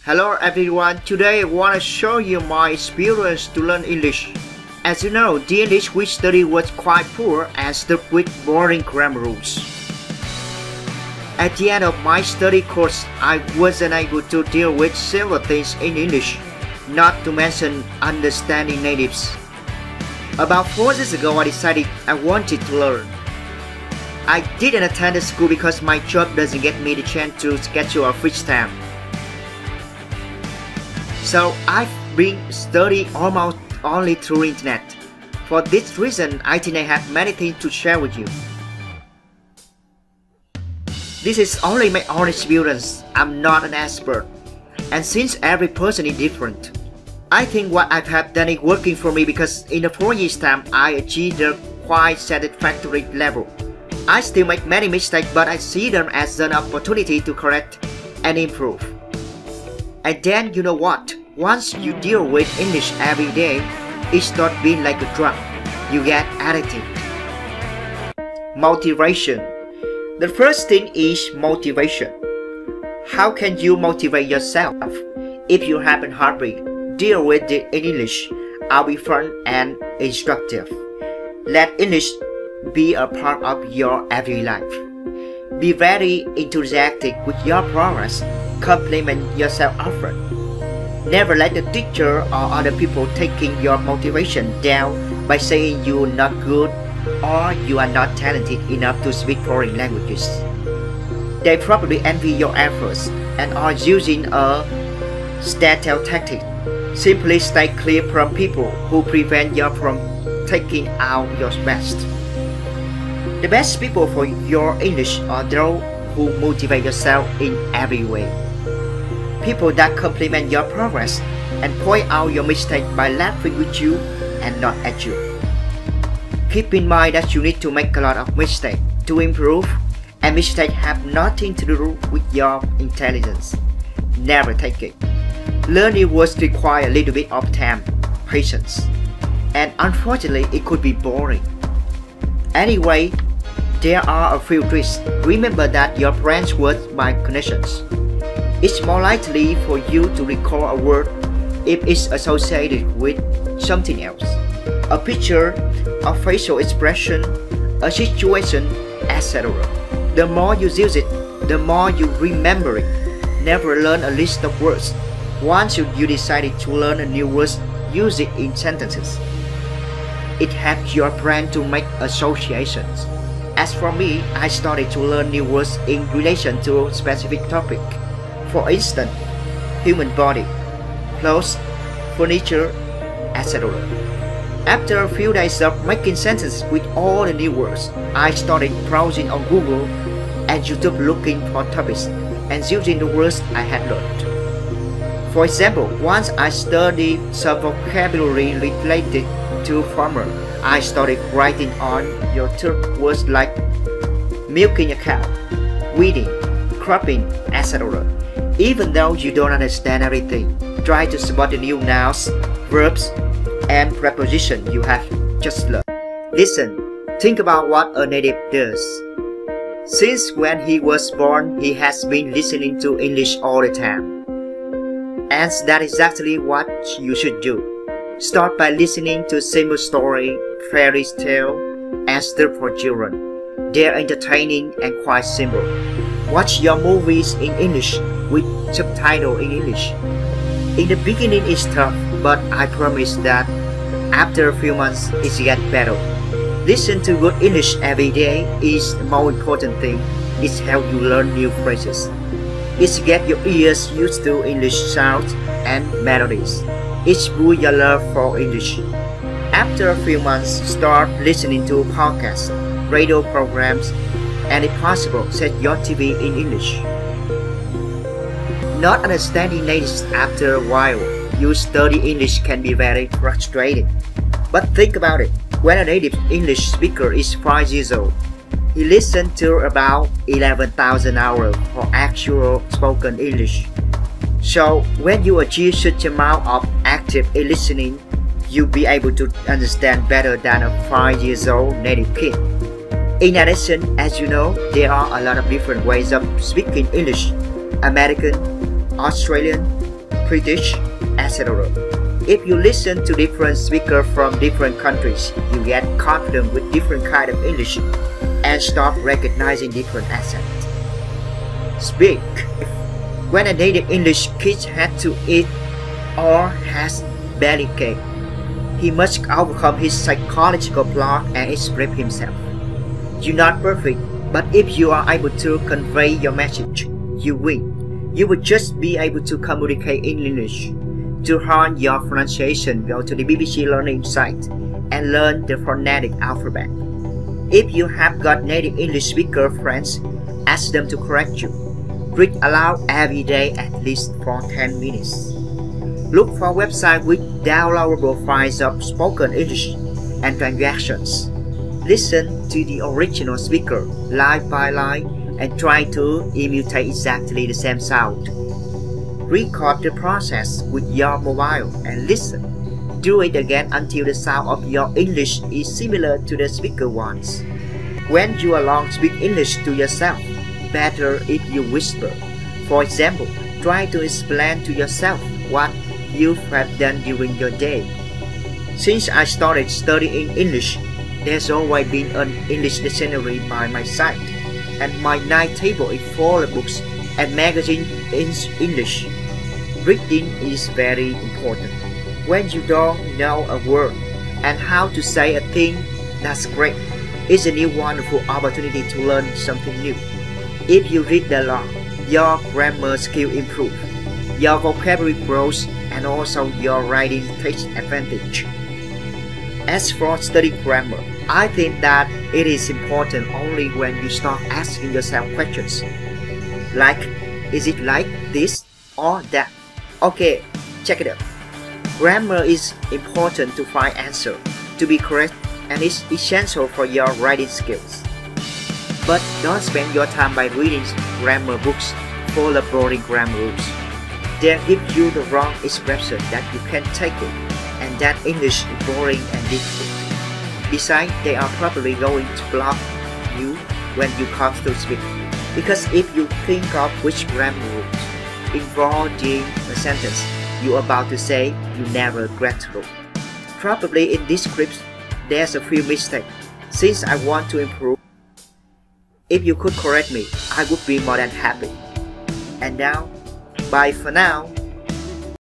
Hello everyone, today I want to show you my experience to learn English. As you know, the English we studied was quite poor and stuck with boring grammar rules. At the end of my study course, I wasn't able to deal with several things in English, not to mention understanding natives. About 4 years ago, I decided I wanted to learn. I didn't attend the school because my job doesn't get me the chance to schedule a free time. So I've been studying almost only through internet. For this reason, I think I have many things to share with you. This is only my own experience. I'm not an expert. And since every person is different, I think what I have done is working for me because in the 4 years time, I achieved a quite satisfactory level. I still make many mistakes, but I see them as an opportunity to correct and improve. And then you know what? Once you deal with English every day, it starts being like a drug. You get addicted. Motivation. The first thing is motivation. How can you motivate yourself? If you have a hobby, deal with the English. I'll be fun and instructive. Let English be a part of your everyday life. Be very enthusiastic with your progress. Compliment yourself often. Never let the teacher or other people taking your motivation down by saying you're not good or you are not talented enough to speak foreign languages. They probably envy your efforts and are using a stale tactic. Simply stay clear from people who prevent you from taking out your best. The best people for your English are those who motivate yourself in every way. People that compliment your progress and point out your mistake by laughing with you and not at you. Keep in mind that you need to make a lot of mistakes to improve, and mistakes have nothing to do with your intelligence. Never take it. Learning words require a little bit of time, patience, and unfortunately it could be boring. Anyway, there are a few tricks. Remember that your brain's works by connections. It's more likely for you to recall a word if it's associated with something else. A picture, a facial expression, a situation, etc. The more you use it, the more you remember it. Never learn a list of words. Once you decided to learn a new word, use it in sentences. It helps your brain to make associations. As for me, I started to learn new words in relation to a specific topic. For instance, human body, clothes, furniture, etc. After a few days of making sentences with all the new words, I started browsing on Google and YouTube looking for topics and using the words I had learned. For example, once I studied some vocabulary related to farmer, I started writing on your third words like milking a cow, weeding, cropping, etc. Even though you don't understand everything, try to spot the new nouns, verbs, and prepositions you have just learned. Listen, think about what a native does. Since when he was born, he has been listening to English all the time. And that's exactly what you should do. Start by listening to simple story, fairy tale, and stuff for children. They're entertaining and quite simple. Watch your movies in English with subtitles in English. In the beginning it's tough, but I promise that after a few months it gets better. Listen to good English every day is the most important thing. It's how you learn new phrases. It's get your ears used to English sounds and melodies. It's boost your love for English. After a few months, start listening to podcasts, radio programs, and if possible, set your TV in English. Not understanding natives after a while, you study English can be very frustrating. But think about it, when a native English speaker is 5 years old, he listens to about 11,000 hours for actual spoken English. So when you achieve such amount of active listening, you'll be able to understand better than a 5 years old native kid. In addition, as you know, there are a lot of different ways of speaking English. American, Australian, British, etc. If you listen to different speakers from different countries, you get confident with different kind of English and start recognizing different accents. Speak. When a native English kid had to eat or has belly ache, he must overcome his psychological block and express himself. You're not perfect, but if you are able to convey your message, you win. You will just be able to communicate in English. To hone your pronunciation, go to the BBC Learning site and learn the phonetic alphabet. If you have got native English speaker friends, ask them to correct you. Read aloud every day at least for 10 minutes. Look for websites with downloadable files of spoken English and transactions. Listen to the original speaker line by line and try to imitate exactly the same sound. Record the process with your mobile and listen. Do it again until the sound of your English is similar to the speaker ones. When you alone speak English to yourself, better if you whisper. For example, try to explain to yourself what you have done during your day. Since I started studying English, there's always been an English dictionary by my side, and my night table is full of books and magazines in English. Reading is very important. When you don't know a word and how to say a thing, that's great. It's a new wonderful opportunity to learn something new. If you read a lot, your grammar skill improves, your vocabulary grows, and also your writing takes advantage. As for studying grammar, I think that it is important only when you start asking yourself questions. Like, is it like this or that? Okay, check it out. Grammar is important to find answer, to be correct, and it's essential for your writing skills. But don't spend your time by reading grammar books full of boring grammar rules. They give you the wrong expression that you can't take it, and that English is boring and difficult. Besides, they are probably going to block you when you come to speak. Because if you think of which grammar rules involved in a sentence you're about to say, you never get through. Probably in this script, there's a few mistakes. Since I want to improve, if you could correct me, I would be more than happy. And now, bye for now.